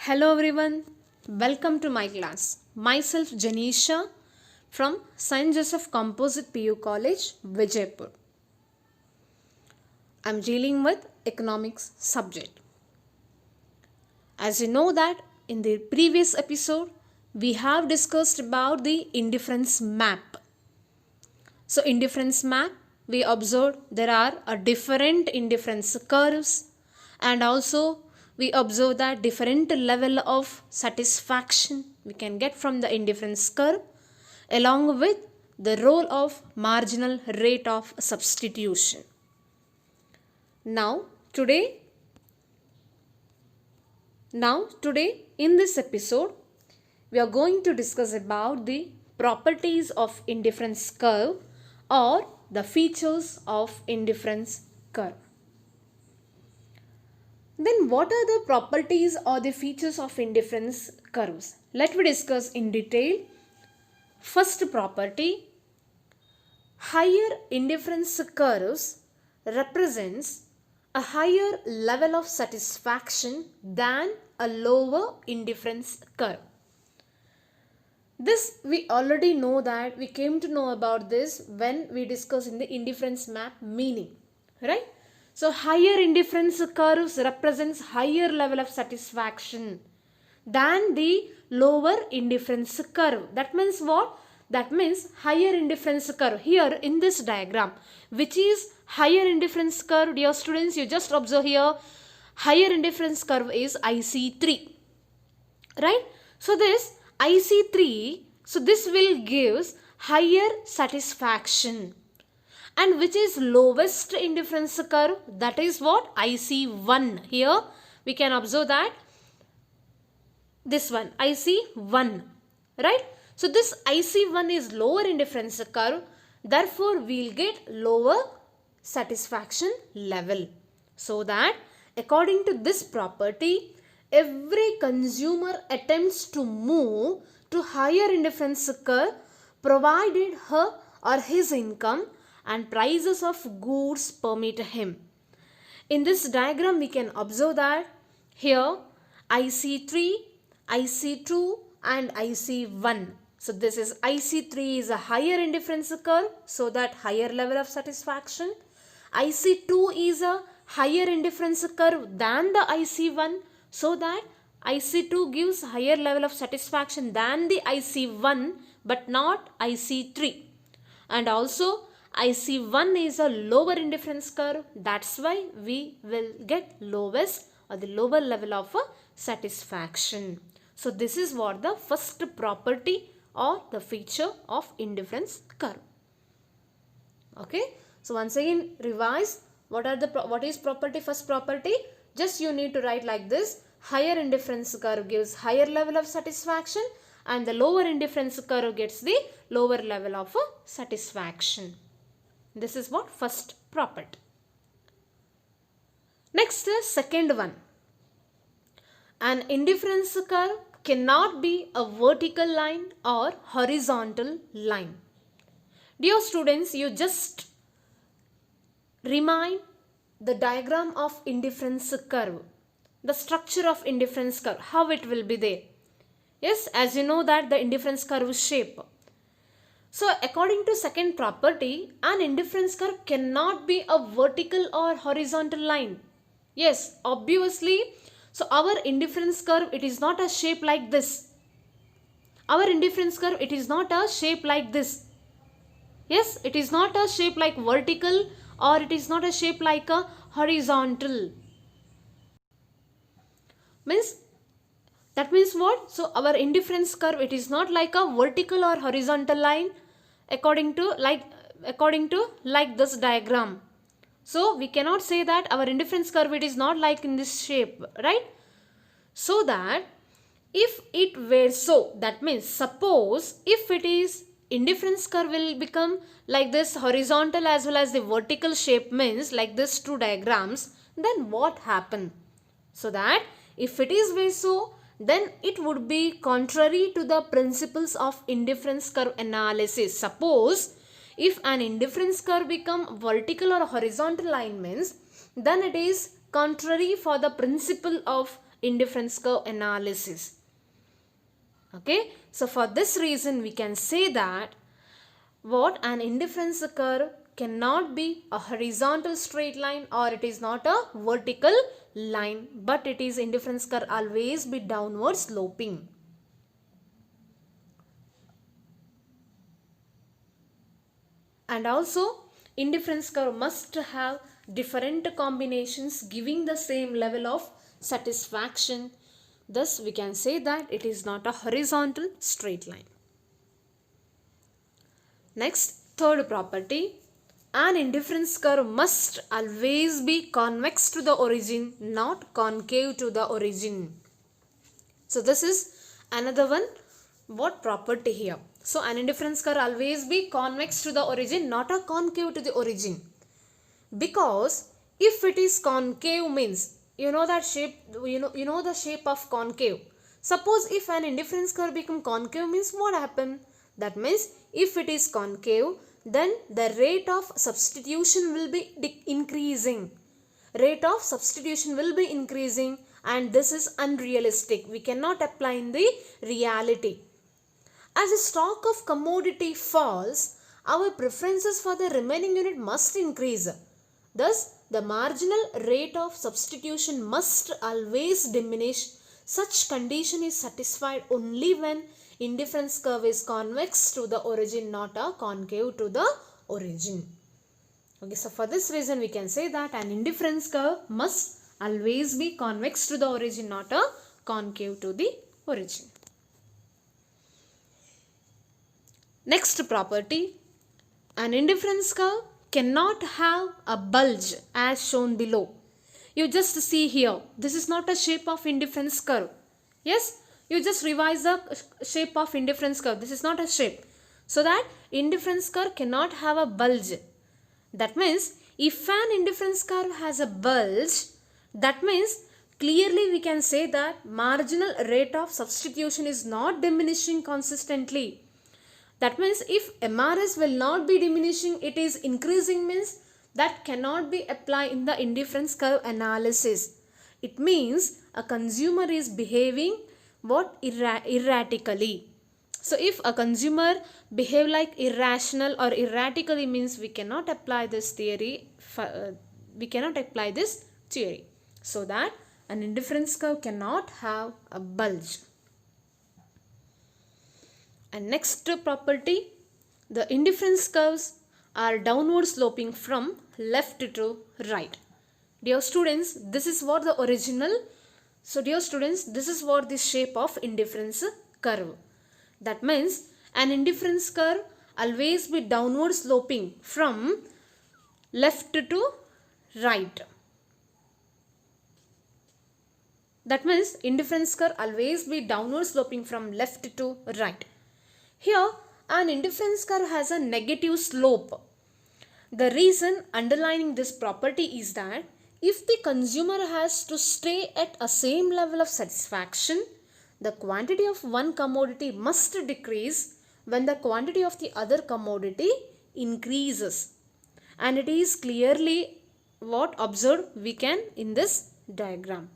Hello everyone, welcome to my class. Myself Janisha from St. Joseph Composite PU College, Vijaypur. I'm dealing with economics subject. As you know that in the previous episode, we have discussed about the indifference map. So indifference map, we observed there are a different indifference curves and also we observe that different level of satisfaction we can get from the indifference curve along with the role of marginal rate of substitution. Now today in this episode we are going to discuss about the properties of indifference curve or the features of indifference curve. Then what are the properties or the features of indifference curves? Let me discuss in detail. First property, higher indifference curves represents a higher level of satisfaction than a lower indifference curve. This we already know that we came to know about this when we discussed in the indifference map meaning, right? So higher indifference curves represents higher level of satisfaction than the lower indifference curve. That means what? That means higher indifference curve here in this diagram. Which is higher indifference curve? Dear students, you just observe here. Higher indifference curve is IC3. Right? So this IC3, so this will gives higher satisfaction. And which is lowest indifference curve? That is what? IC1. Here we can observe that this one IC1, right? So this IC1 is lower indifference curve, therefore we will get lower satisfaction level. So that according to this property, every consumer attempts to move to higher indifference curve provided her or his income and prices of goods permit him. In this diagram we can observe that here IC3, IC2 and IC1. So this is IC3 is a higher indifference curve, so that higher level of satisfaction. IC2 is a higher indifference curve than the IC1, so that IC2 gives higher level of satisfaction than the IC1 but not IC3. And also IC1 is a lower indifference curve, that's why we will get lowest or the lower level of satisfaction. So this is what the first property or the feature of indifference curve. Okay, so once again revise what is property. First property, just you need to write like this: higher indifference curve gives higher level of satisfaction and the lower indifference curve gets the lower level of satisfaction. This is what first property. Next is second one. An indifference curve cannot be a vertical line or horizontal line. Dear students, you just remind the diagram of indifference curve, the structure of indifference curve, how it will be there. Yes, as you know that the indifference curve shape. So according to second property, an indifference curve cannot be a vertical or horizontal line. Yes, obviously. So our indifference curve, it is not a shape like this. Our indifference curve, it is not a shape like this. Yes, it is not a shape like vertical or it is not a shape like a horizontal. That means what? So our indifference curve, it is not like a vertical or horizontal line according to like this diagram. So we cannot say that our indifference curve, it is not like in this shape, right? So that if it were so, that means suppose if it is indifference curve will become like this horizontal as well as the vertical shape, means like this two diagrams, then what happen? So that if it is way so, then it would be contrary to the principles of indifference curve analysis. Suppose if an indifference curve become vertical or horizontal line, means then it is contrary for the principle of indifference curve analysis. Okay, so for this reason we can say that what an indifference curve cannot be a horizontal straight line or it is not a vertical line, but it is indifference curve always be downward sloping. And also indifference curve must have different combinations giving the same level of satisfaction. Thus we can say that it is not a horizontal straight line. Next, third property, an indifference curve must always be convex to the origin, not concave to the origin. So this is another one what property here. So an indifference curve always be convex to the origin, not a concave to the origin. Because if it is concave means, you know that shape, you know the shape of concave. Suppose if an indifference curve become concave means what happen? That means if it is concave, then the rate of substitution will be increasing. Rate of substitution will be increasing, and this is unrealistic. We cannot apply in the reality. As the stock of commodity falls, our preferences for the remaining unit must increase. Thus, the marginal rate of substitution must always diminish. Such condition is satisfied only when indifference curve is convex to the origin, not a concave to the origin. Okay, so for this reason we can say that an indifference curve must always be convex to the origin, not a concave to the origin. Next property, an indifference curve cannot have a bulge as shown below. You just see here, this is not a shape of indifference curve. Yes, you just revise the shape of indifference curve. This is not a shape. So that indifference curve cannot have a bulge. That means if an indifference curve has a bulge, that means clearly we can say that marginal rate of substitution is not diminishing consistently. That means if MRS will not be diminishing, it is increasing means that cannot be applied in the indifference curve analysis. It means a consumer is behaving what erratically. So if a consumer behave like irrational or erratically means we cannot apply this theory. So that an indifference curve cannot have a bulge. And next property, the indifference curves are downward sloping from left to right. Dear students, this is what the original. So dear students, this is what the shape of indifference curve. That means an indifference curve always be downward sloping from left to right. That means indifference curve always be downward sloping from left to right. Here, an indifference curve has a negative slope. The reason underlying this property is that if the consumer has to stay at a same level of satisfaction, the quantity of one commodity must decrease when the quantity of the other commodity increases. And it is clearly what observed we can in this diagram.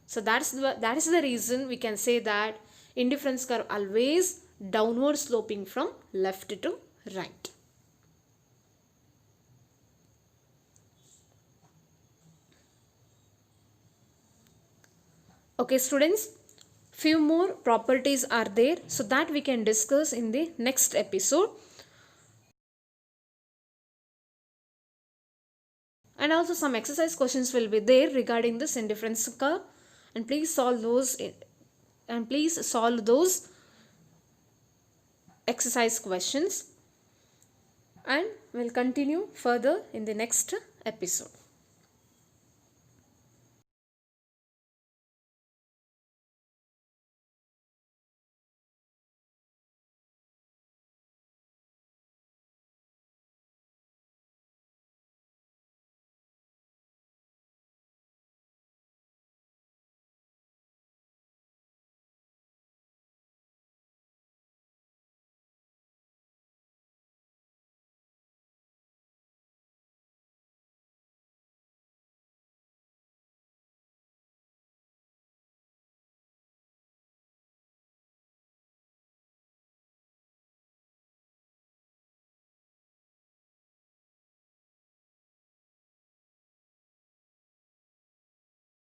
So that is the reason we can say that indifference curve always downward sloping from left to right. Okay students, few more properties are there, so that we can discuss in the next episode. And also some exercise questions will be there regarding this indifference curve, and please solve those exercise questions, and we'll continue further in the next episode.